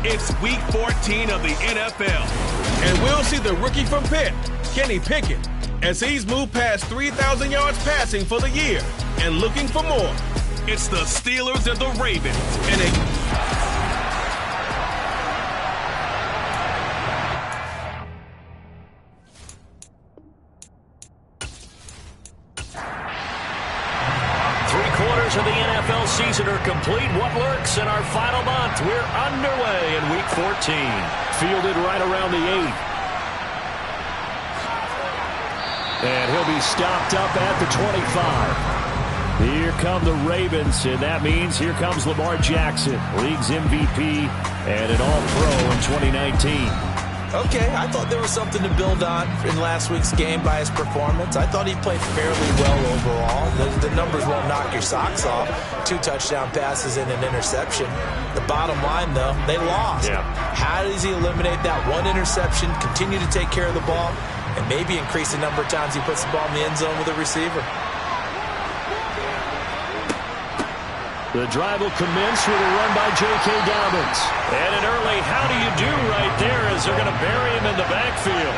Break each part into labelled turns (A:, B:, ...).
A: It's Week 14 of the NFL. And we'll see the rookie from Pitt, Kenny Pickett, as he's moved past 3,000 yards passing for the year and looking for more. It's the Steelers and the Ravens. And
B: Three-quarters of the NFL season are complete. What lurks in our final month? We're underway in Week 14. Fielded right around the 8th. And he'll be stopped up at the 25. Here come the Ravens, and that means here comes Lamar Jackson, league's MVP and an All-Pro in 2019.
C: Okay, I thought there was something to build on in last week's game by his performance. I thought he played fairly well overall. The numbers won't knock your socks off. 2 touchdown passes and an interception. The bottom line, though, they lost.
B: Yeah.
C: How does he eliminate that one interception, continue to take care of the ball, and maybe increase the number of times he puts the ball in the end zone with a receiver?
B: The drive will commence with a run by J.K. Dobbins. And an early how do you do right there as they're going to bury him in the backfield.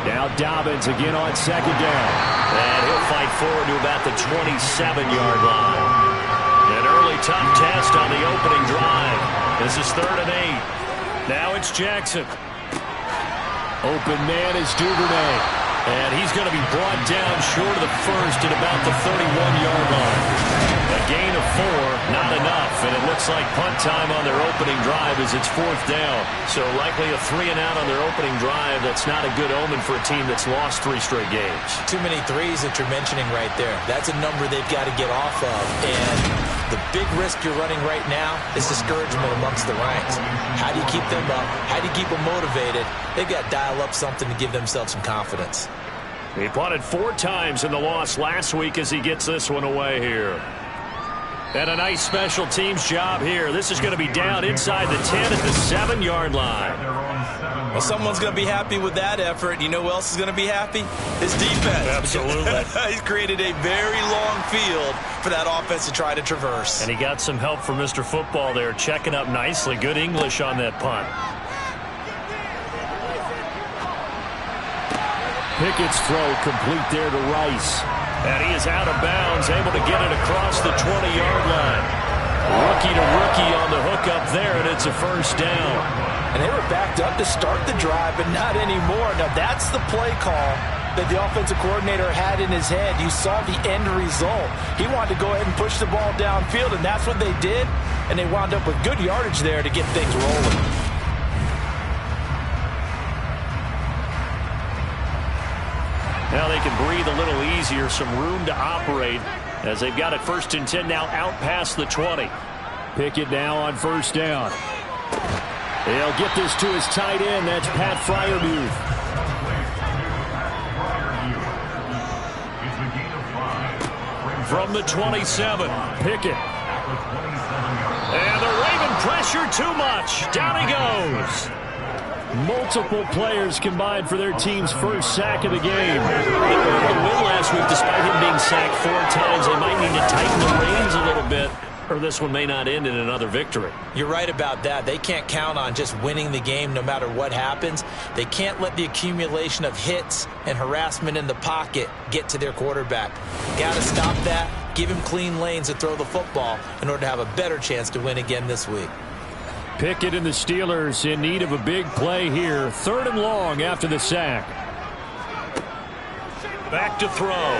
B: Now Dobbins again on second down. And he'll fight forward to about the 27-yard line. An early tough test on the opening drive. This is 3rd and 8. Now it's Jackson. Open man is Duvernay. And he's going to be brought down short of the first at about the 31-yard line. A gain of 4, not enough. And it looks like punt time on their opening drive as it's 4th down. So likely a 3-and-out on their opening drive. That's not a good omen for a team that's lost 3 straight games.
C: Too many threes that you're mentioning right there. That's a number they've got to get off of. And the big risk you're running right now is discouragement amongst the ranks. How do you keep them up? How do you keep them motivated? They've got to dial up something to give themselves some confidence.
B: He punted 4 times in the loss last week as he gets this one away here. And a nice special teams job here. This is going to be down inside the 10 at the 7-yard line.
C: Well, someone's going to be happy with that effort. You know who else is going to be happy? His defense.
B: Absolutely.
C: He's created a very long field for that offense to try to traverse.
B: And he got some help from Mr. Football there, checking up nicely. Good English on that punt. Pickett's throw complete there to Rice. And he is out of bounds, able to get it across the 20-yard line. Rookie to rookie on the hook up there, and it's a 1st down.
C: And they were backed up to start the drive, but not anymore. Now, that's the play call that the offensive coordinator had in his head. You saw the end result. He wanted to go ahead and push the ball downfield, and that's what they did. And they wound up with good yardage there to get things rolling.
B: Now they can breathe a little easier, some room to operate as they've got it 1st and 10 now out past the 20. Pickett now on 1st down. He'll get this to his tight end. That's Pat Freiermuth. From the 27, Pickett. And the Raven pressure too much. Down he goes. Multiple players combined for their team's 1st sack of the game. They were able to win last week despite him being sacked 4 times. They might need to tighten the reins a little bit, or this one may not end in another victory.
C: You're right about that. They can't count on just winning the game no matter what happens. They can't let the accumulation of hits and harassment in the pocket get to their quarterback. Got to stop that, give him clean lanes to throw the football in order to have a better chance to win again this week.
B: Pickett and the Steelers in need of a big play here. 3rd and long after the sack. Back to throw.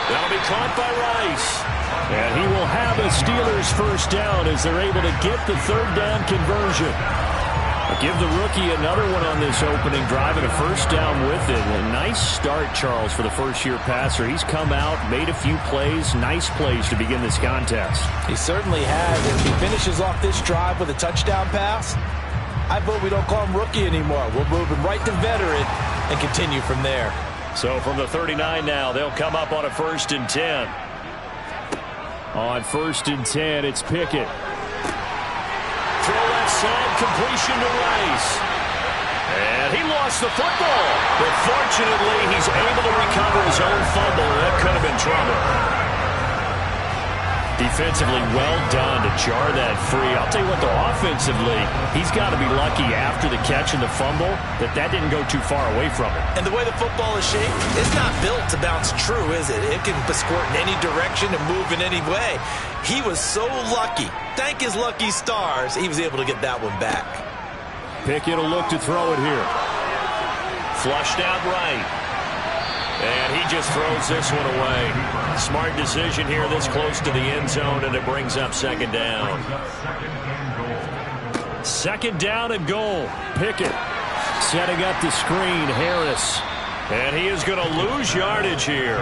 B: That'll be caught by Rice. And he will have a Steelers 1st down as they're able to get the 3rd down conversion. Give the rookie another one on this opening drive and a 1st down with it. A nice start, Charles, for the first-year passer. He's come out, made a few plays, nice plays to begin this contest.
C: He certainly has. If he finishes off this drive with a touchdown pass, I vote we don't call him rookie anymore. We'll move him right to veteran and continue from there.
B: So from the 39 now, they'll come up on a 1st and 10. On 1st and 10, it's Pickett. Throw left side, completion to Rice. And he lost the football. But fortunately, he's able to recover his own fumble, and that could have been trouble. Defensively, well done to jar that free. I'll tell you what, though, offensively, he's got to be lucky after the catch and the fumble that didn't go too far away from him.
C: And the way the football is shaped, it's not built to bounce true, is it? It can squirt in any direction and move in any way. He was so lucky. Thank his lucky stars, he was able to get that one back.
B: Pickett will look to throw it here. Flushed out right. And he just throws this one away. Smart decision here this close to the end zone, and it brings up second down. Second down and goal. Pickett setting up the screen. Harris. And he is going to lose yardage here.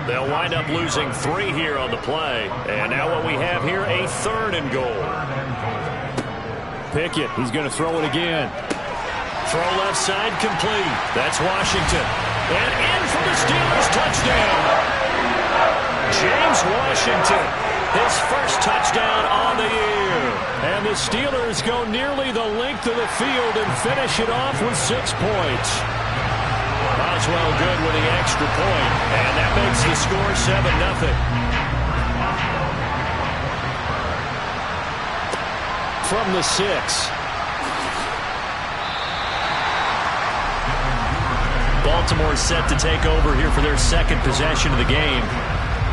B: They'll wind up losing 3 here on the play. And now what we have here, a third and goal. Pickett, he's going to throw it again. Throw left side complete. That's Washington. And in for the Steelers touchdown. James Washington, his first touchdown on the year. And the Steelers go nearly the length of the field and finish it off with 6 points. Boswell good with the extra point, and that makes the score 7-0. From the 6. Baltimore set to take over here for their second possession of the game.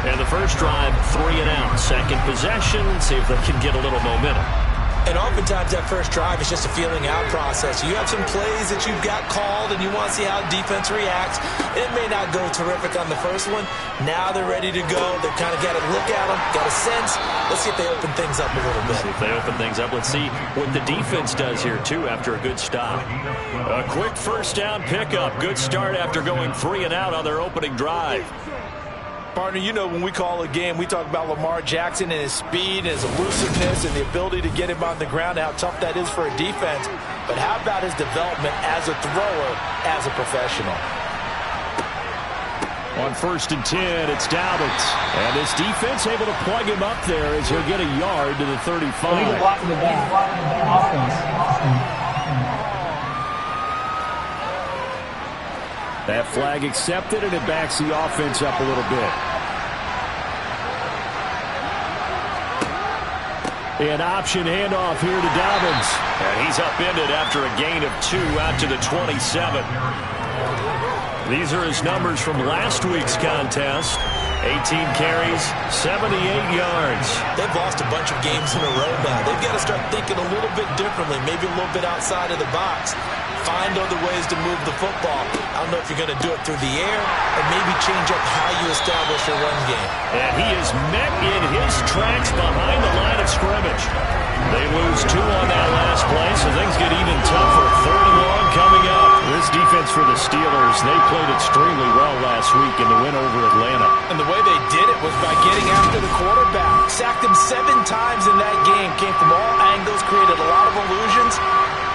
B: And the first drive, 3 and out. Second possession, see if they can get a little momentum.
C: And oftentimes that first drive is just a feeling out process. You have some plays that you've got called and you want to see how defense reacts. It may not go terrific on the first one. Now they're ready to go. They've kind of got to look at them, got a sense. Let's see if they open things up a little bit.
B: See if they open things up. Let's see what the defense does here, too, after a good stop. A quick first down pickup. Good start after going 3 and out on their opening drive.
C: Partner, you know when we call a game, we talk about Lamar Jackson and his speed and his elusiveness and the ability to get him on the ground and how tough that is for a defense. But how about his development as a thrower, as a professional?
B: On 1st and 10, it's Dobbins. And this defense able to plug him up there as he'll get a yard to the 35. That flag accepted, and it backs the offense up a little bit. An option handoff here to Dobbins. And he's upended after a gain of 2 out to the 27. These are his numbers from last week's contest. 18 carries, 78 yards.
C: They've lost a bunch of games in a row now. They've got to start thinking a little bit differently, maybe a little bit outside of the box. Find other ways to move the football. I don't know if you're going to do it through the air or maybe change up how you establish your run game.
B: And he is met in his tracks behind the line of scrimmage. They lose 2 on that last play, so things get even tougher. 3rd and long coming up. This defense for the Steelers, they played extremely well last week in the win over Atlanta.
C: And the way they did it was by getting after the quarterback. Sacked him 7 times in that game. Came from all angles, created a lot of illusions,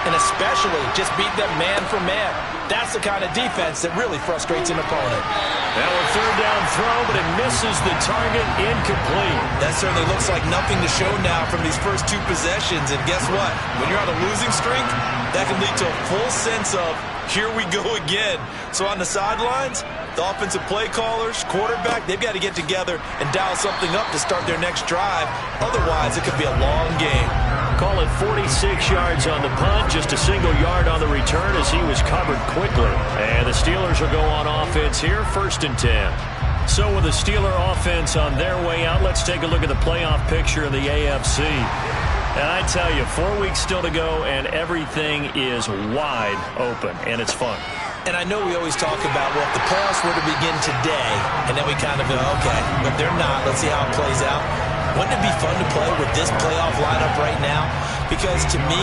C: and especially just beat them man for man. That's the kind of defense that really frustrates an opponent.
B: Now a 3rd down throw, but it misses the target, incomplete.
C: That certainly looks like nothing to show now from these first 2 possessions. And guess what? When you're on a losing streak, that can lead to a full sense of, here we go again. So on the sidelines, the offensive play callers, quarterback, they've got to get together and dial something up to start their next drive. Otherwise, it could be a long game.
B: Call it 46 yards on the punt, just a single yard on the return as he was covered quickly. And the Steelers will go on offense here, 1st and 10. So with the Steeler offense on their way out, let's take a look at the playoff picture in the AFC. And I tell you, 4 weeks still to go, and everything is wide open, and it's fun.
C: And I know we always talk about, well, if the playoffs were to begin today, and then we kind of go, okay, but they're not. Let's see how it plays out. Wouldn't it be fun to play with this playoff lineup right now? Because to me,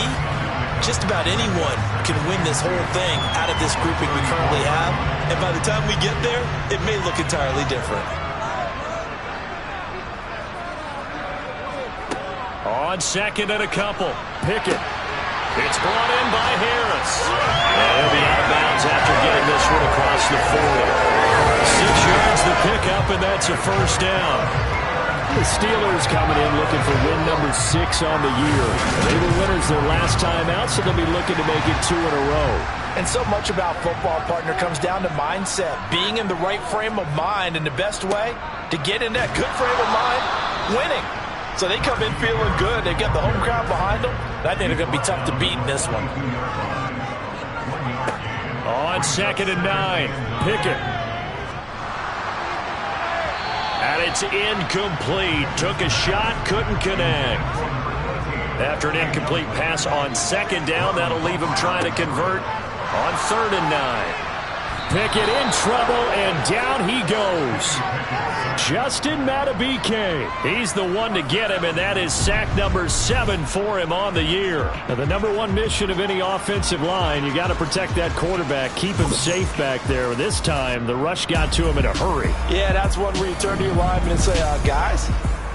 C: just about anyone can win this whole thing out of this grouping we currently have. And by the time we get there, it may look entirely different.
B: On 2nd and a couple, Pickett. It's brought in by Harris. And he'll be out of bounds after getting this one across the 40. 6 yards the pickup, and that's a 1st down. The Steelers coming in looking for win number 6 on the year. They were winners their last time out, so they'll be looking to make it 2 in a row.
C: And so much about football, partner, comes down to mindset. Being in the right frame of mind, and the best way, to get in that good frame of mind, winning. So they come in feeling good. They've got the home crowd behind them. I think they're going to be tough to beat in this one.
B: On 2nd and 9, Pickett. And it's incomplete. Took a shot, couldn't connect. After an incomplete pass on 2nd down, that'll leave him trying to convert on 3rd and 9. Pickett in trouble, and down he goes. Justin Madubuike. He's the one to get him, and that is sack number 7 for him on the year. Now, the number one mission of any offensive line, you got to protect that quarterback, keep him safe back there. This time, the rush got to him in a hurry.
C: Yeah, that's one where you turn to your lineman and say, guys,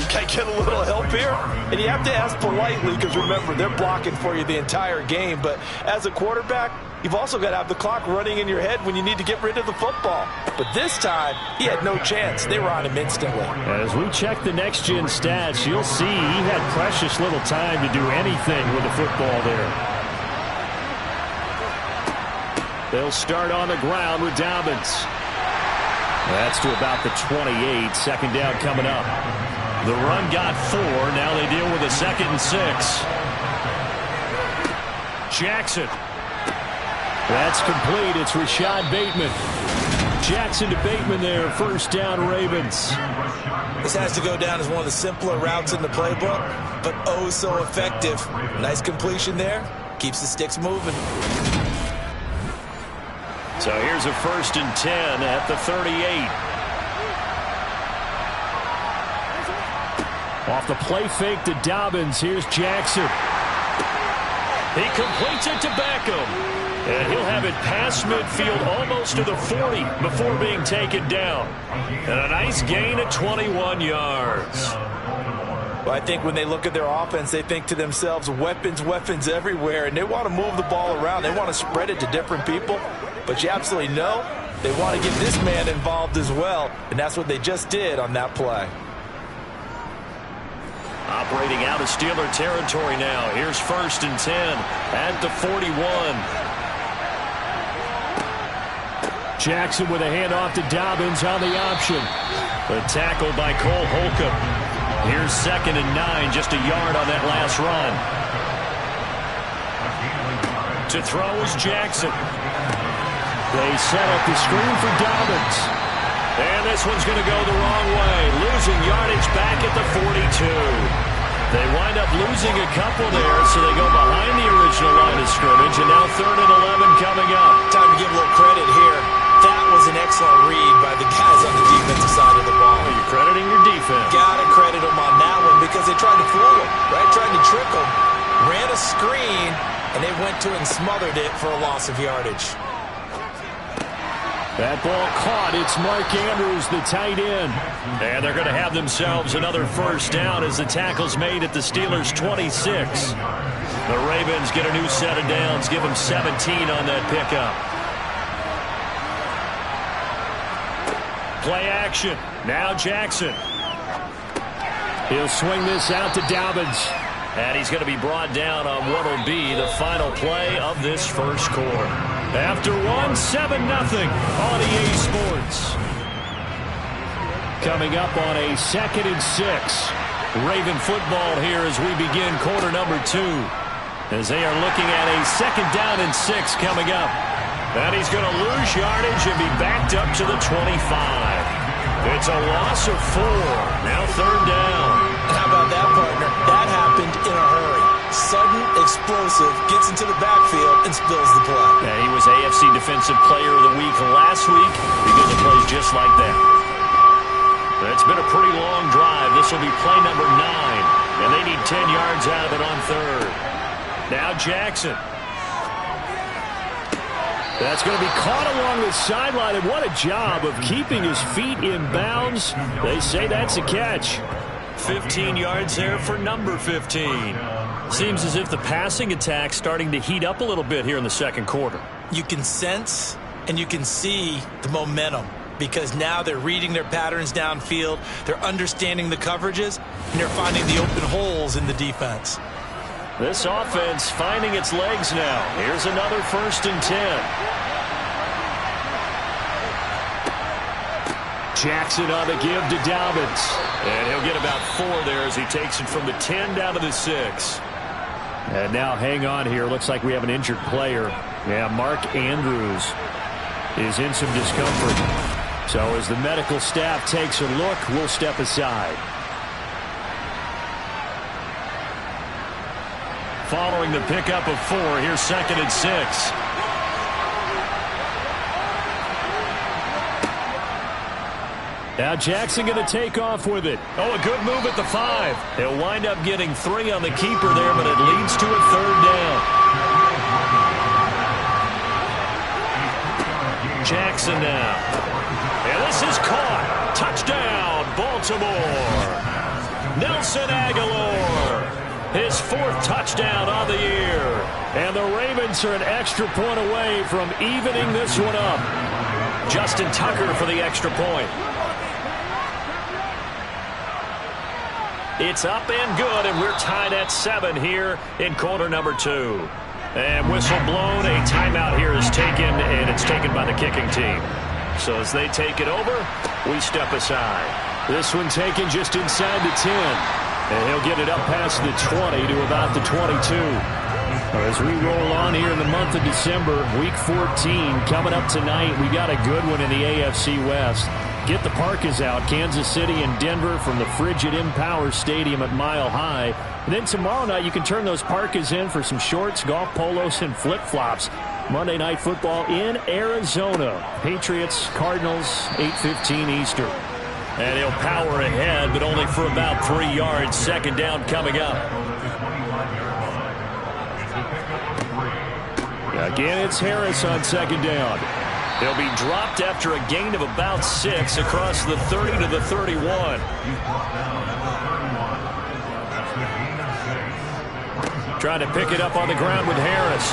C: can I get a little help here? And you have to ask politely because, remember, they're blocking for you the entire game. But as a quarterback, you've also got to have the clock running in your head when you need to get rid of the football. But this time, he had no chance. They were on him instantly.
B: As we check the next-gen stats, you'll see he had precious little time to do anything with the football there. They'll start on the ground with Dobbins. That's to about the 28. 2nd down coming up. The run got 4. Now they deal with a 2nd and 6. Jackson. That's complete. It's Rashad Bateman. Jackson to Bateman there. 1st down, Ravens.
C: This has to go down as one of the simpler routes in the playbook, but oh so effective. Nice completion there. Keeps the sticks moving.
B: So here's a 1st and 10 at the 38. Off the play fake to Dobbins. Here's Jackson. He completes it to Beckham. And he'll have it past midfield almost to the 40 before being taken down. And a nice gain of 21 yards.
C: Well, I think when they look at their offense, they think to themselves, weapons, weapons everywhere. And they want to move the ball around. They want to spread it to different people. But you absolutely know they want to get this man involved as well. And that's what they just did on that play.
B: Operating out of Steeler territory now. Here's 1st and 10 at the 41. Jackson with a handoff to Dobbins on the option. The tackle by Cole Holcomb. Here's 2nd and 9, just a yard on that last run. To throw is Jackson. They set up the screen for Dobbins. And this one's going to go the wrong way. Losing yardage back at the 42. They wind up losing a couple there, so they go behind the original line of scrimmage. And now 3rd and 11 coming up.
C: Time to give a little credit here. That was an excellent read by the guys on the defensive side of the ball.
B: You're crediting your defense.
C: Gotta credit them on that one because they tried to fool them, right? Tried to trick them. Ran a screen, and they went to it and smothered it for a loss of yardage.
B: That ball caught. It's Mark Andrews, the tight end. And they're going to have themselves another 1st down as the tackle's made at the Steelers' 26. The Ravens get a new set of downs. Give them 17 on that pickup. Play action. Now Jackson. He'll swing this out to Dobbins. And he's going to be brought down on what will be the final play of this first quarter. After 1, 7-0 on EA Sports. Coming up on a 2nd and 6. Raven football here as we begin quarter number 2. As they are looking at a 2nd down and 6 coming up. And he's going to lose yardage and be backed up to the 25. It's a loss of 4. Now 3rd down.
C: How about that, partner? That happened in a hurry. Sudden, explosive, gets into the backfield and spills the play.
B: Yeah, he was AFC Defensive Player of the Week last week because of plays just like that. It's been a pretty long drive. This will be play number 9, and they need 10 yards out of it on 3rd. Now Jackson. That's going to be caught along the sideline, and what a job of keeping his feet in bounds. They say that's a catch. 15 yards there for number 15. Seems as if the passing attack's starting to heat up a little bit here in the second quarter.
C: You can sense and you can see the momentum because now they're reading their patterns downfield, they're understanding the coverages, and they're finding the open holes in the defense.
B: This offense finding its legs now. Here's another 1st and 10. Jackson on the give to Dobbins. And he'll get about 4 there as he takes it from the 10 down to the 6. And now hang on here. Looks like we have an injured player. Yeah, Mark Andrews is in some discomfort. So as the medical staff takes a look, we'll step aside. Following the pickup of 4, here's 2nd and 6. Now Jackson going to take off with it. Oh, a good move at the 5. He'll wind up getting 3 on the keeper there, but it leads to a 3rd down. Jackson now. And this is caught. Touchdown, Baltimore. Nelson Aguilar. His 4th touchdown on the year. And the Ravens are an extra point away from evening this one up. Justin Tucker for the extra point. It's up and good, and we're tied at 7 here in quarter number 2. And whistle blown, a timeout here is taken, and it's taken by the kicking team. So as they take it over, we step aside. This one taken just inside the 10. And he'll get it up past the 20 to about the 22. As we roll on here in the month of December, week 14 coming up tonight. We got a good one in the AFC West. Get the Parkas out, Kansas City and Denver from the frigid Empower Stadium at Mile High. And then tomorrow night you can turn those Parkas in for some shorts, golf polos, and flip-flops. Monday Night Football in Arizona. Patriots, Cardinals, 8:15 Eastern. And he'll power ahead, but only for about 3 yards. 2nd down coming up. Again, it's Harris on 2nd down. He'll be dropped after a gain of about 6 across the 30 to the 31. Trying to pick it up on the ground with Harris.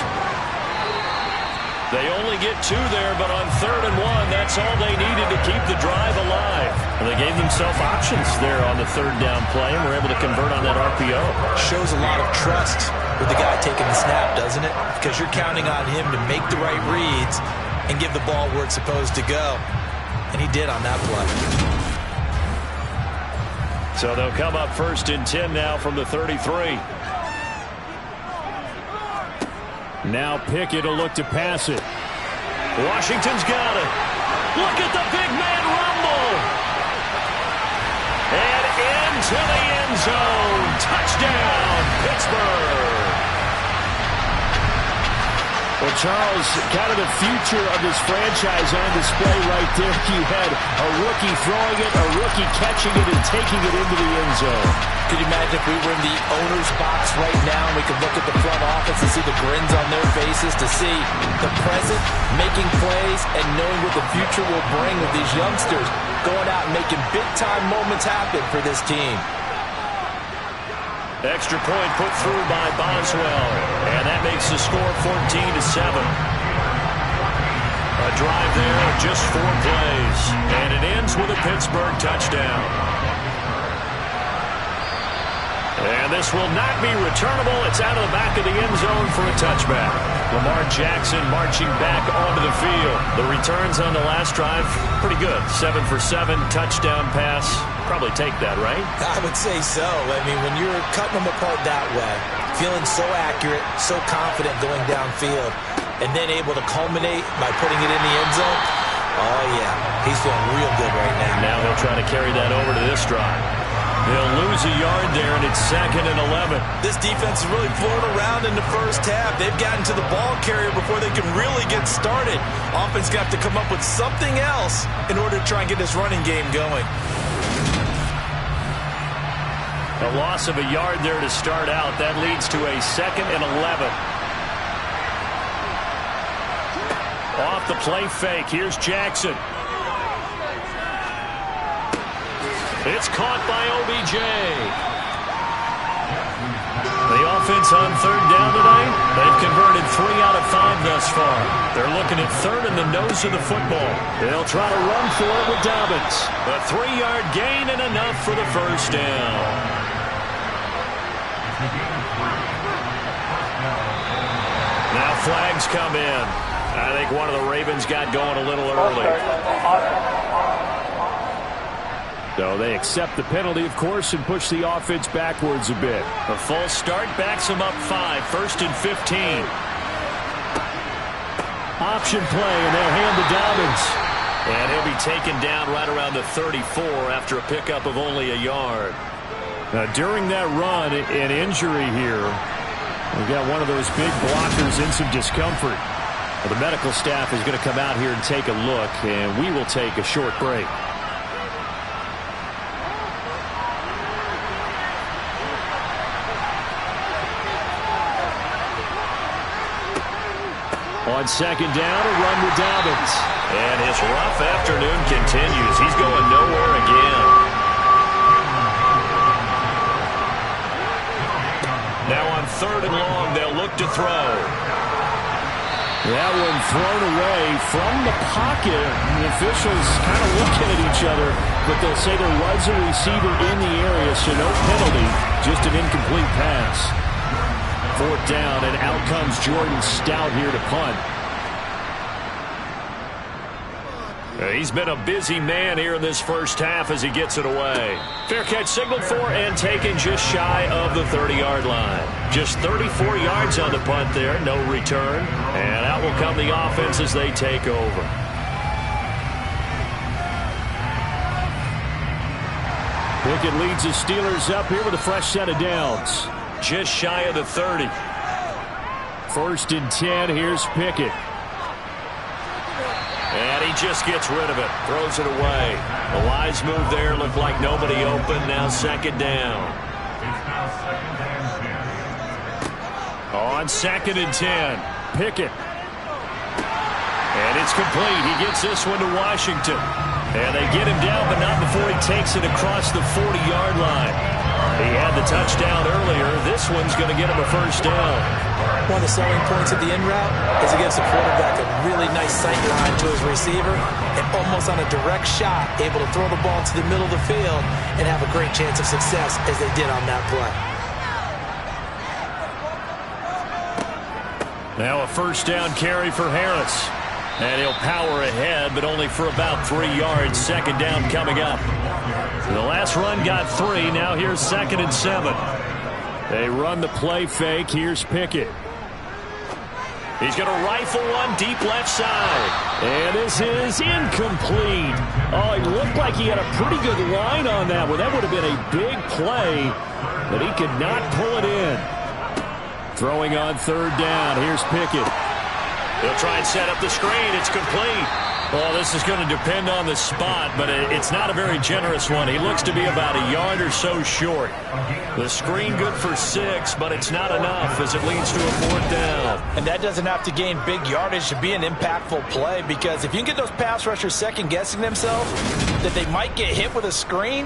B: They only get 2 there, but on 3rd and 1, that's all they needed to keep the drive alive. And they gave themselves options there on the 3rd down play, and were able to convert on that RPO.
C: Shows a lot of trust with the guy taking the snap, doesn't it? Because you're counting on him to make the right reads and give the ball where it's supposed to go. And he did on that play.
B: So they'll come up 1st and 10 now from the 33. Now Pickett will look to pass it. Washington's got it. Look at the big man rumble. And into the end zone. Touchdown, Pittsburgh. Well, Charles, kind of the future of this franchise on display right there. You had a rookie throwing it, a rookie catching it, and taking it into the end zone.
C: Could you imagine if we were in the owner's box right now and we could look at the front office and see the grins on their faces, to see the present making plays and knowing what the future will bring with these youngsters going out and making big-time moments happen for this team.
B: Extra point put through by Boswell, and that makes the score 14-7. A drive there of just 4 plays, and it ends with a Pittsburgh touchdown. And this will not be returnable. It's out of the back of the end zone for a touchback. Lamar Jackson marching back onto the field. The returns on the last drive, pretty good. 7 for 7, touchdown pass. Probably take that, right?
C: I would say so. I mean, when you're cutting them apart that way, feeling so accurate, so confident going downfield, and then able to culminate by putting it in the end zone, oh, yeah, he's feeling real good right now.
B: Now he'll try to carry that over to this drive. They'll lose a yard there, and it's 2nd and 11.
C: This defense is really floating around in the first half. They've gotten to the ball carrier before they can really get started. Offense got to come up with something else in order to try and get this running game going.
B: A loss of a yard there to start out. That leads to a 2nd and 11. Off the play fake. Here's Jackson. It's caught by OBJ. The offense on 3rd down tonight, they've converted 3 out of 5 thus far. They're looking at 3rd in the nose of the football. They'll try to run for it with Dobbins. A 3-yard gain and enough for the 1st down. Now flags come in. I think one of the Ravens got going a little early.
D: So they accept the penalty, of course, and push the offense backwards a bit.
B: A false start backs them up 5, 1st and 15.
D: Option play, and they'll hand to Dobbins.
B: And he'll be taken down right around the 34 after a pickup of only a yard.
D: During that run, an injury here. We've got one of those big blockers in some discomfort. Well, the medical staff is going to come out here and take a look, and we will take a short break. On second down, a run with Dobbins.
B: And his rough afternoon continues. He's going nowhere again. Now on 3rd and long, they'll look to throw.
D: That one thrown away from the pocket. The officials kind of looking at each other, but they'll say there was a receiver in the area, so no penalty, just an incomplete pass. 4th down, and out comes Jordan Stout here to punt.
B: He's been a busy man here in this first half as he gets it away. Fair catch signaled for and taken just shy of the 30-yard line. Just 34 yards on the punt there, no return. And out will come the offense as they take over.
D: Pickett leads the Steelers up here with a fresh set of downs.
B: Just shy of the 30.
D: 1st and 10, here's Pickett.
B: And he just gets rid of it, throws it away. The wise move there, looked like nobody open, now 2nd down.
D: On 2nd and 10, Pickett. And it's complete. He gets this one to Washington. And they get him down, but not before he takes it across the 40-yard line. He had the touchdown earlier. This one's going to get him a 1st down.
C: One of the selling points of the in route is it gives the quarterback a really nice sight line to his receiver and almost on a direct shot able to throw the ball to the middle of the field and have a great chance of success as they did on that play.
D: Now a 1st down carry for Harris. And he'll power ahead, but only for about 3 yards. 2nd down coming up. The last run got 3. Now here's 2nd and 7. They run the play fake. Here's Pickett.
B: He's going to rifle one deep left side.
D: And this is incomplete. Oh, it looked like he had a pretty good line on that one. That would have been a big play, but he could not pull it in. Throwing on 3rd down. Here's Pickett.
B: He'll try and set up the screen. It's complete.
D: Well, this is going to depend on the spot, but it's not a very generous one. He looks to be about a yard or so short.
B: The screen good for 6, but it's not enough as it leads to a 4th down.
C: And that doesn't have to gain big yardage to be an impactful play, because if you can get those pass rushers second-guessing themselves that they might get hit with a screen,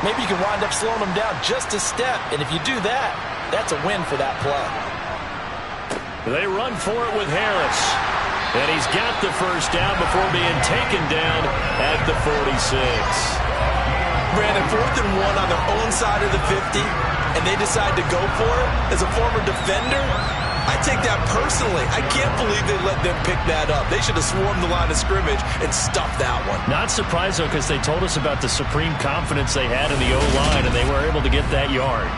C: maybe you can wind up slowing them down just a step. And if you do that, that's a win for that play.
B: They run for it with Harris. And he's got the 1st down before being taken down at the 46.
C: Brandon, 4th and 1 on their own side of the 50, and they decide to go for it. As a former defender, I take that personally. I can't believe they let them pick that up. They should have swarmed the line of scrimmage and stuffed that one.
D: Not surprised, though, because they told us about the supreme confidence they had in the O-line, and they were able to get that yard.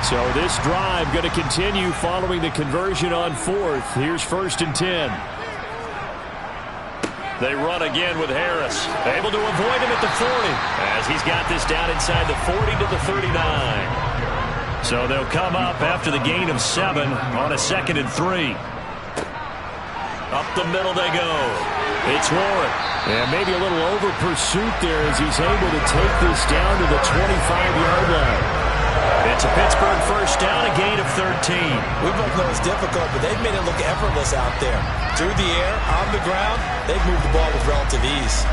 D: So this drive going to continue following the conversion on 4th. Here's 1st and 10.
B: They run again with Harris. Able to avoid him at the 40 as he's got this down inside the 40 to the 39.
D: So they'll come up after the gain of 7 on a 2nd and 3.
B: Up the middle they go.
D: It's Warren. And maybe a little over pursuit there as he's able to take this down to the 25-yard line.
B: It's a Pittsburgh 1st down, a gain of 13.
C: We both know it's difficult, but they've made it look effortless out there. Through the air, on the ground, they've moved the ball with relative ease.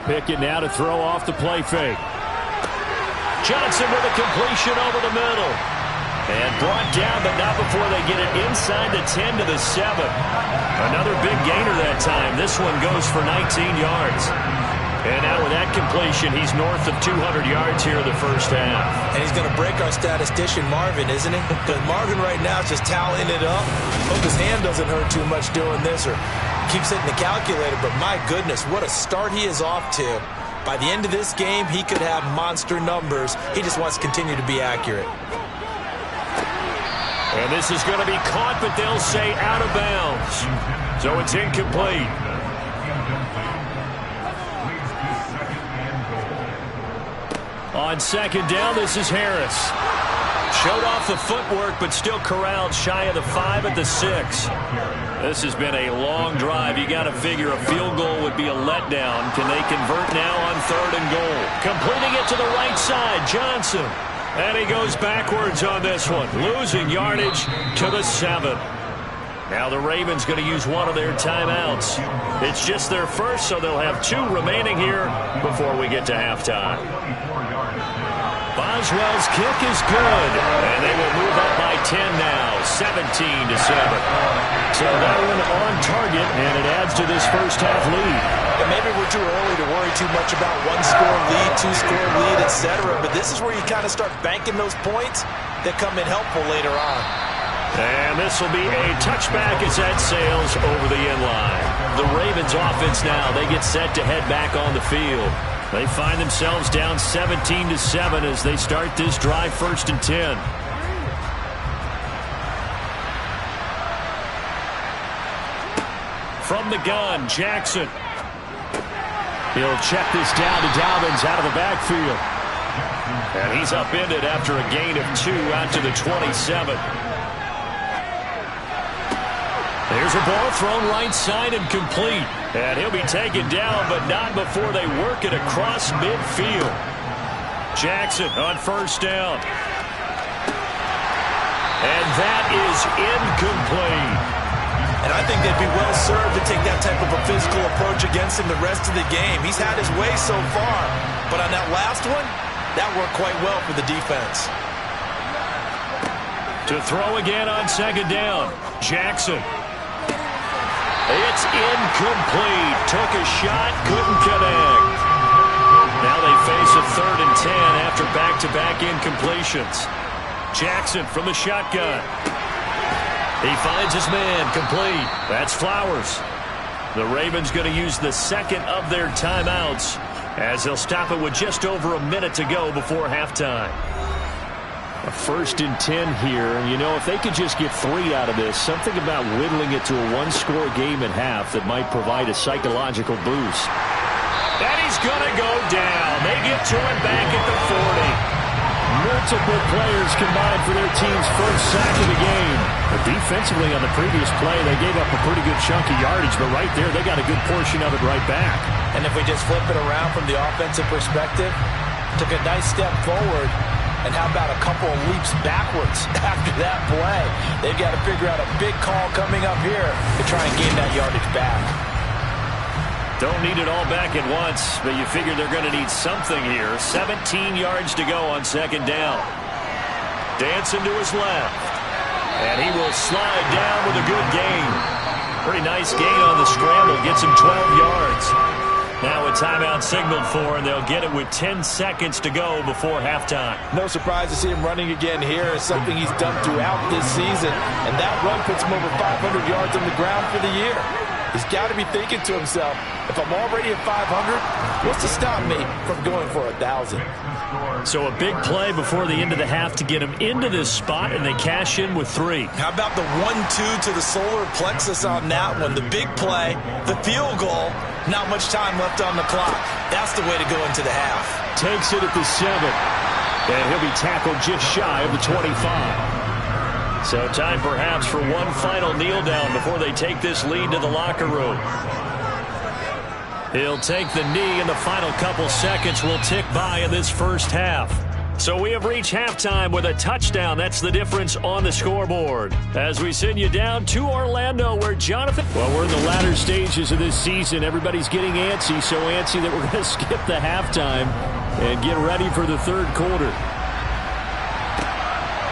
D: Pickett now to throw off the play fake.
B: Johnson with a completion over the middle. And brought down, but not before they get it inside the 10 to the 7. Another big gainer that time. This one goes for 19 yards. And now with that completion, he's north of 200 yards here in the first half.
C: And he's going to break our statistician, Marvin, isn't he? Because Marvin right now is just tallying it up. Hope his hand doesn't hurt too much doing this or keeps hitting the calculator. But my goodness, what a start he is off to. By the end of this game, he could have monster numbers. He just wants to continue to be accurate.
B: And this is going to be caught, but they'll say out of bounds. So it's incomplete. On second down, this is Harris. Showed off the footwork, but still corralled shy of the 5 at the 6. This has been a long drive. You got to figure a field goal would be a letdown. Can they convert now on 3rd and goal? Completing it to the right side, Johnson. And he goes backwards on this one, losing yardage to the 7. Now the Ravens going to use one of their timeouts. It's just their first, so they'll have 2 remaining here before we get to halftime. Boswell's kick is good, and they will move up by 10 now, 17-7. So that one on target, and it adds to this first half lead.
C: And maybe we're too early to worry too much about 1-score lead, 2-score lead, etc. But this is where you kind of start banking those points that come in helpful later on.
B: And this will be a touchback as that sails over the end line. The Ravens offense now, they get set to head back on the field. They find themselves down 17-7 as they start this drive, 1st and 10. From the gun, Jackson. He'll check this down to Dobbins out of the backfield. And he's upended after a gain of 2 out to the 27. There's a ball thrown right side and complete. And he'll be taken down, but not before they work it across midfield. Jackson on 1st down. And that is incomplete.
C: And I think they'd be well served to take that type of a physical approach against him the rest of the game. He's had his way so far, but on that last one, that worked quite well for the defense.
B: To throw again on 2nd down, Jackson. It's incomplete. Took a shot, couldn't connect. Now they face a 3rd and 10 after back-to-back incompletions. Jackson from the shotgun. He finds his man, complete. That's Flowers. The Ravens going to use the 2nd of their timeouts as they'll stop it with just over a minute to go before halftime. A 1st and 10 here, and you know, if they could just get 3 out of this, something about whittling it to a 1-score game at half that might provide a psychological boost. And he's going to go down. They get to him back at the 40. Multiple players combined for their team's first sack of the game. But defensively on the previous play, they gave up a pretty good chunk of yardage, but right there, they got a good portion of it right back.
C: And if we just flip it around from the offensive perspective, took a nice step forward, and how about a couple of leaps backwards after that play? They've got to figure out a big call coming up here to try and gain that yardage back.
B: Don't need it all back at once, but you figure they're going to need something here. 17 yards to go on 2nd down. Dancing to his left. And he will slide down with a good gain. Pretty nice gain on the scramble. Gets him 12 yards. Now a timeout signaled for, and they'll get it with 10 seconds to go before halftime.
C: No surprise to see him running again here. It's something he's done throughout this season. And that run puts him over 500 yards on the ground for the year. He's got to be thinking to himself, if I'm already at 500, what's to stop me from going for 1,000?
B: So a big play before the end of the half to get him into this spot, and they cash in with 3.
C: How about the 1-2 to the solar plexus on that one? The big play, the field goal, not much time left on the clock. That's the way to go into the half.
B: Takes it at the 7. And he'll be tackled just shy of the 25. So time perhaps for one final kneel down before they take this lead to the locker room. He'll take the knee, and the final couple seconds will tick by in this first half. So we have reached halftime with a touchdown. That's the difference on the scoreboard. As we send you down to Orlando, where Jonathan... Well, we're in the latter stages of this season. Everybody's getting antsy, so antsy that we're going to skip the halftime and get ready for the 3rd quarter.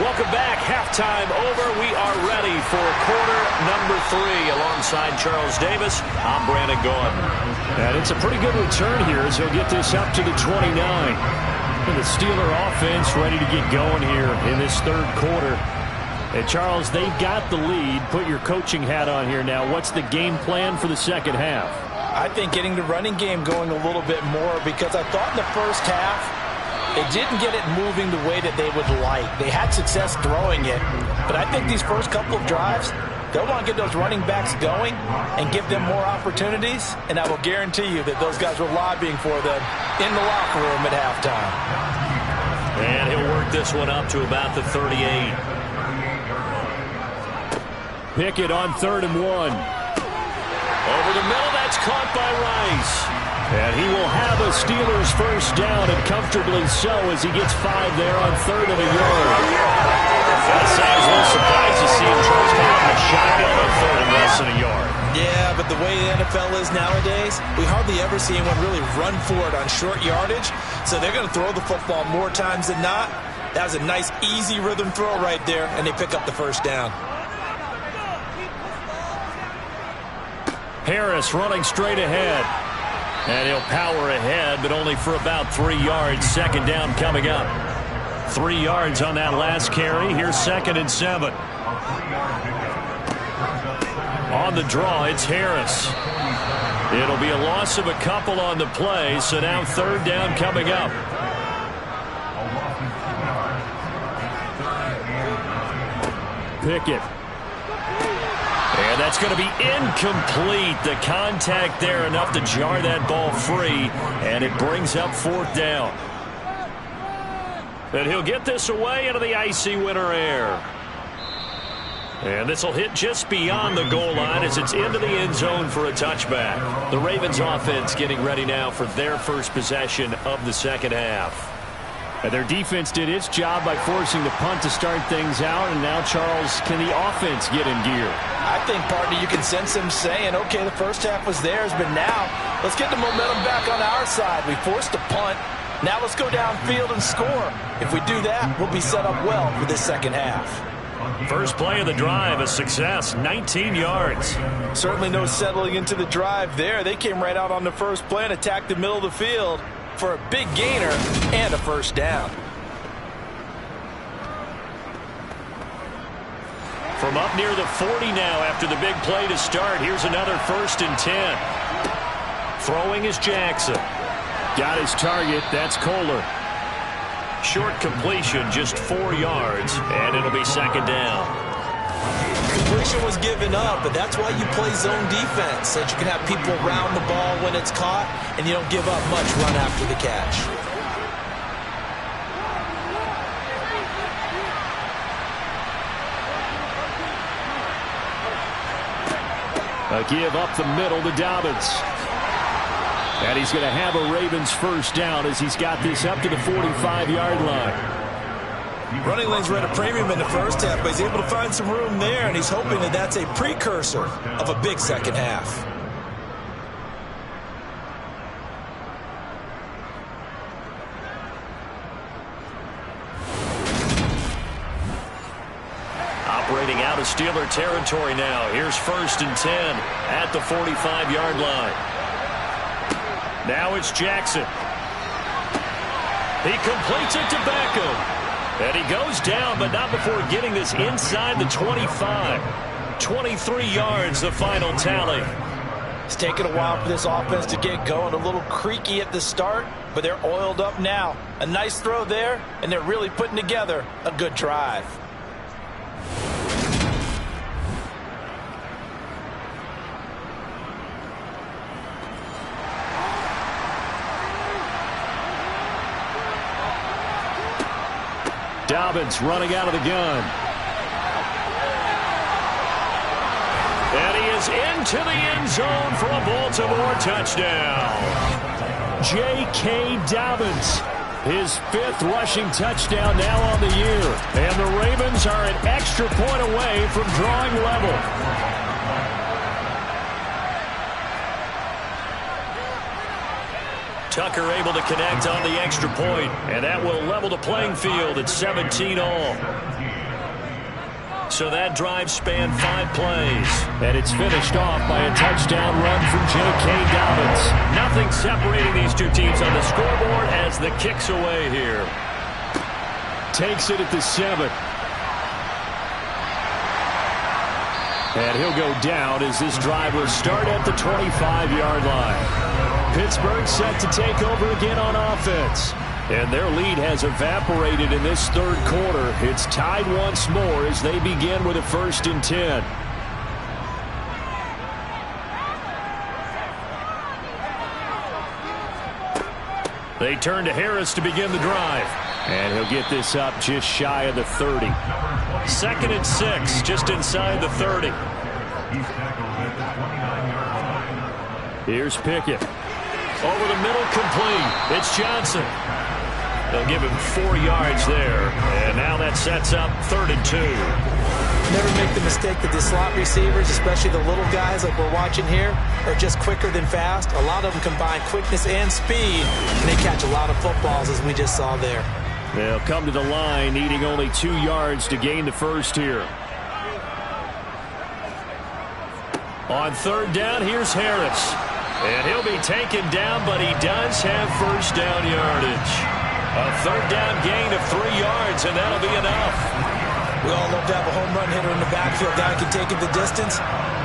B: Welcome back. Halftime over. We are ready for quarter number 3. Alongside Charles Davis, I'm Brandon Gaudin.
D: And it's a pretty good return here as he'll get this up to the 29. And the Steeler offense ready to get going here in this third quarter. And Charles, they've got the lead. Put your coaching hat on here now. What's the game plan for the second half?
C: I think getting the running game going a little bit more, because I thought in the first half they didn't get it moving the way that they would like. They had success throwing it, but I think these first couple of drives, they'll want to get those running backs going and give them more opportunities, and I will guarantee you that those guys were lobbying for them in the locker room at halftime.
B: And he'll work this one up to about the 38.
D: Pickett on 3rd and 1.
B: Over the middle, that's caught by Rice.
D: And he will have a Steelers first down, and comfortably so, as he gets 5 there on 3rd and a yard.
B: Gotta say, I was a little surprised to see him Charles come out in a shotgun on 3rd and less than a yard.
C: Yeah, but the way the NFL is nowadays, we hardly ever see anyone really run for it on short yardage. So they're going to throw the football more times than not. That was a nice, easy rhythm throw right there, and they pick up the first down.
D: Harris running straight ahead. And he'll power ahead, but only for about 3 yards. Second down coming up. 3 yards on that last carry. Here's 2nd and 7. On the draw, it's Harris. It'll be a loss of a couple on the play, so now 3rd down coming up. Pickett. And that's going to be incomplete. The contact there enough to jar that ball free, and it brings up 4th down. And he'll get this away into the icy winter air. And this will hit just beyond the goal line as it's into the end zone for a touchback. The Ravens offense getting ready now for their first possession of the second half. And their defense did its job by forcing the punt to start things out. And now, Charles, can the offense get in gear?
C: I think, partner, you can sense them saying, okay, the first half was theirs, but now let's get the momentum back on our side. We forced a punt. Now let's go downfield and score. If we do that, we'll be set up well for this second half.
D: First play of the drive, a success, 19 yards.
C: Certainly no settling into the drive there. They came right out on the first play and attacked the middle of the field for a big gainer and a first down.
D: From up near the 40 now after the big play to start. Here's another 1st and 10. Throwing is Jackson. Got his target. That's Kohler. Short completion, just 4 yards, and it'll be 2nd down.
C: Completion was given up, but that's why you play zone defense, so that you can have people around the ball when it's caught, and you don't give up much run after the catch.
D: A give up the middle to Dobbins. And he's going to have a Ravens first down as he's got this up to the 45-yard line.
C: Running lanes were at a premium in the first half, but he's able to find some room there, and he's hoping that that's a precursor of a big second half.
D: Operating out of Steeler territory now. Here's 1st and 10 at the 45-yard line. Now it's Jackson. He completes it to Beckham. And he goes down, but not before getting this inside the 25. 23 yards, the final tally.
C: It's taken a while for this offense to get going. A little creaky at the start, but they're oiled up now. A nice throw there, and they're really putting together a good drive.
D: Dobbins running out of the gun. And he is into the end zone for a Baltimore touchdown. J.K. Dobbins, his 5th rushing touchdown now on the year. And the Ravens are an extra point away from drawing level.
B: Tucker able to connect on the extra point, and that will level the playing field at 17 all. So that drive spanned 5 plays.
D: And it's finished off by a touchdown run from J.K. Dobbins.
B: Nothing separating these two teams on the scoreboard as the kick's away here.
D: Takes it at the 7. And he'll go down as this drive will start at the 25-yard line. Pittsburgh set to take over again on offense. And their lead has evaporated in this third quarter. It's tied once more as they begin with a 1st and 10.
B: They turn to Harris to begin the drive.
D: And he'll get this up just shy of the 30.
B: 2nd and 6, just inside the 30.
D: Here's Pickett.
B: Over the middle, complete. It's Johnson. They'll give him 4 yards there. And now that sets up 3rd and 2.
C: Never make the mistake that the slot receivers, especially the little guys like we're watching here, are just quicker than fast. A lot of them combine quickness and speed, and they catch a lot of footballs, as we just saw there.
D: They'll come to the line, needing only 2 yards to gain the first here.
B: On 3rd down, here's Harris. And he'll be taken down, but he does have 1st down yardage. A 3rd down gain of 3 yards, and that'll be enough.
C: We all love to have a home run hitter in the backfield. Guy can take it the distance.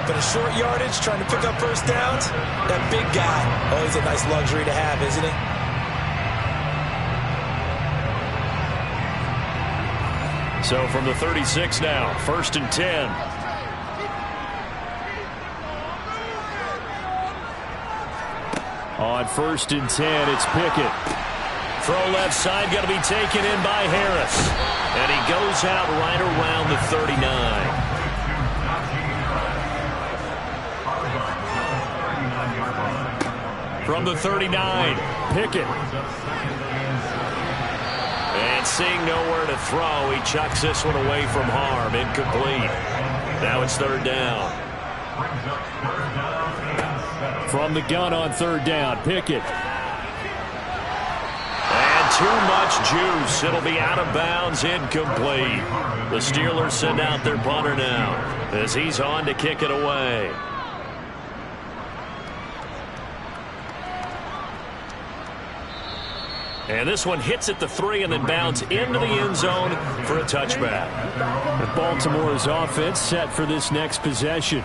C: But a short yardage, trying to pick up 1st downs, that big guy, always a nice luxury to have, isn't it?
B: So from the 36 now, 1st and 10.
D: On 1st and 10, it's Pickett.
B: Throw left side, going to be taken in by Harris. And he goes out right around the 39. From the 39, Pickett. And seeing nowhere to throw, he chucks this one away from harm. Incomplete. Now it's 3rd down.
D: From the gun on 3rd down, Pickett.
B: And too much juice. It'll be out of bounds, incomplete. The Steelers send out their punter now as he's on to kick it away. And this one hits at the 3 and then bounds into the end zone for a touchback.
D: Baltimore's offense set for this next possession.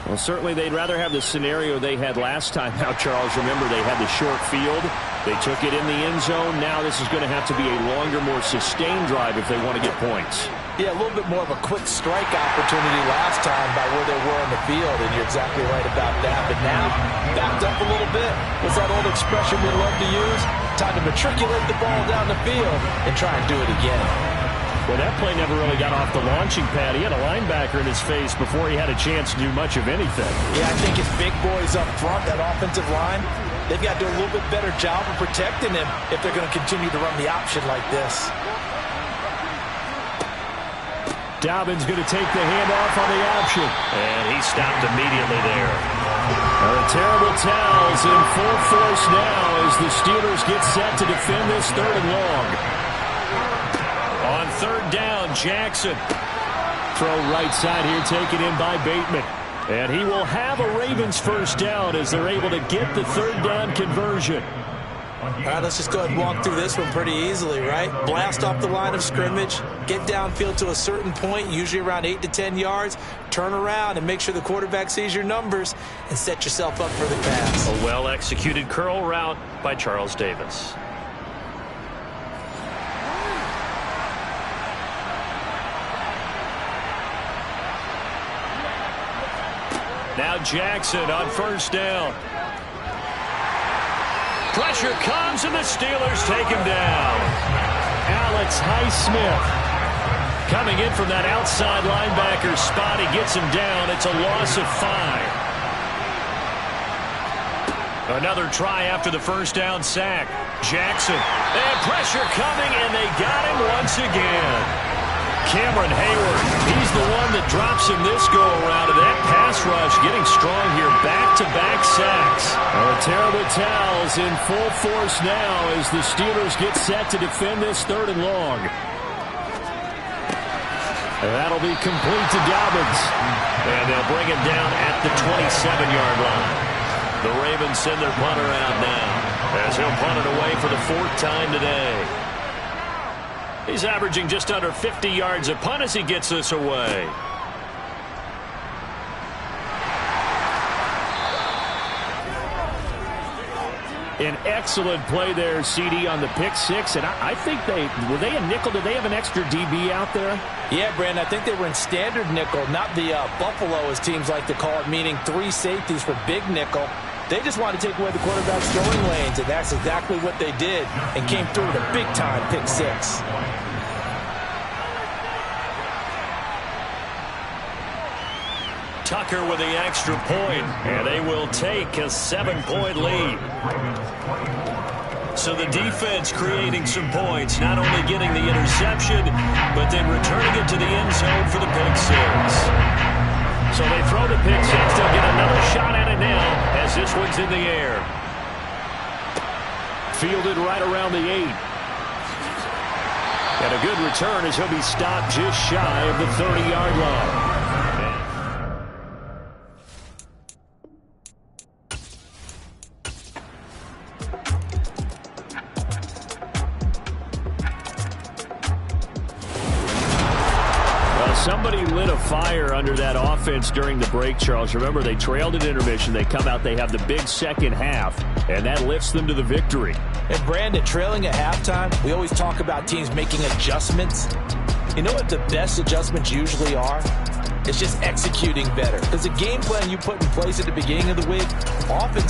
D: Well, certainly they'd rather have the scenario they had last time. Now, Charles, remember they had the short field. They took it in the end zone. Now this is going to have to be a longer, more sustained drive if they want to get points.
C: Yeah, a little bit more of a quick strike opportunity last time by where they were on the field, and you're exactly right about that. But now, backed up a little bit. What's that old expression we love to use? Time to matriculate the ball down the field and try and do it again.
D: Well, that play never really got off the launching pad. He had a linebacker in his face before he had a chance to do much of anything.
C: Yeah, I think his big boys up front, that offensive line, they've got to do a little bit better job of protecting him if they're going to continue to run the option like this.
D: Dobbins going to take the handoff on the option.
B: And he stopped immediately there.
D: Terrible towels in full force now as the Steelers get set to defend this 3rd and long.
B: On 3rd down, Jackson.
D: Throw right side here taken in by Bateman. And he will have a Ravens 1st down as they're able to get the 3rd down conversion.
C: All right, let's just go ahead and walk through this one pretty easily, right? Blast off the line of scrimmage, get downfield to a certain point, usually around 8 to 10 yards, turn around and make sure the quarterback sees your numbers and set yourself up for the pass.
B: A well-executed curl route by Charles Davis. Now Jackson on 1st down. Pressure comes, and the Steelers take him down.
D: Alex Highsmith coming in from that outside linebacker spot. He gets him down. It's a loss of 5.
B: Another try after the 1st down sack. Jackson. And pressure coming, and they got him once again. Cameron Hayward, he's the one that drops him this go-around, and that pass rush getting strong here. Back-to-back sacks.
D: Terrible towels in full force now as the Steelers get set to defend this 3rd and long. That'll be complete to Dobbins.
B: And they'll bring him down at the 27-yard line. The Ravens send their punter out now as he'll punt it away for the 4th time today. He's averaging just under 50 yards a punt as he gets this away.
D: An excellent play there, CD, on the pick six. And I think were they a nickel? Did they have an extra DB out there?
C: Yeah, Brandon, I think they were in standard nickel, not the Buffalo, as teams like to call it, meaning 3 safeties for big nickel. They just wanted to take away the quarterback's throwing lanes, and that's exactly what they did and came through with a big-time pick six.
B: Tucker with the extra point, and they will take a 7-point lead. So the defense creating some points, not only getting the interception, but then returning it to the end zone for the pick six.
D: So they throw the pick six. They'll get another shot at it now as this one's in the air. Fielded right around the 8. And a good return as he'll be stopped just shy of the 30-yard line. Somebody lit a fire under that offense during the break, Charles. Remember, they trailed at intermission. They come out, they have the big second half, and that lifts them to the victory.
C: And, Brandon, trailing at halftime, we always talk about teams making adjustments. You know what the best adjustments usually are? It's just executing better. Because the game plan you put in place at the beginning of the week often